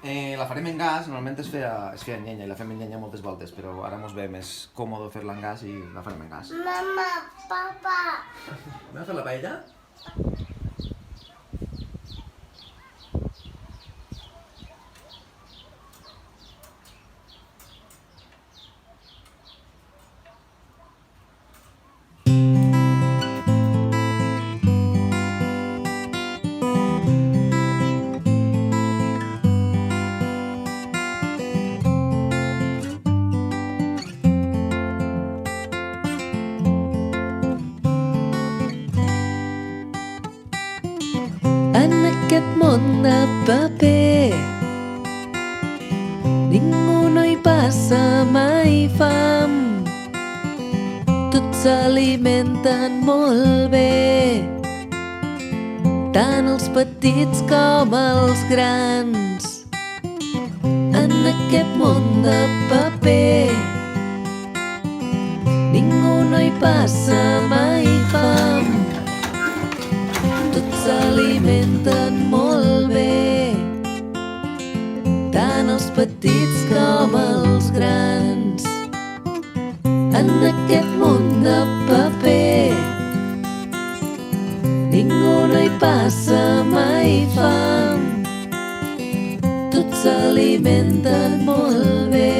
La farem en gas, normalment es feia en llenya i la fem en llenya moltes voltes, però ara mos ve més còmode fer-la en gas i la farem en gas. Mama, papa. Anem a fer la paella? En aquest món de paper ningú no hi passa mai fam. Tots s'alimenten molt bé, tant els petits com els grans. En aquest món de paper ningú no hi passa mai fam. Tots s'alimenten molt bé, tant els petits com els grans. En aquest món de paper ningú no hi passa mai fam. Tots s'alimenten molt bé,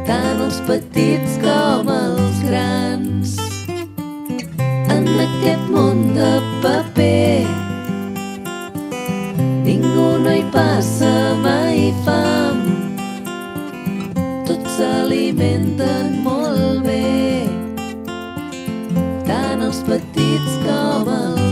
tant els petits com els grans. En aquest món de paper ningú no hi passa mai fam. Tots s'alimenten molt bé, tant els petits com els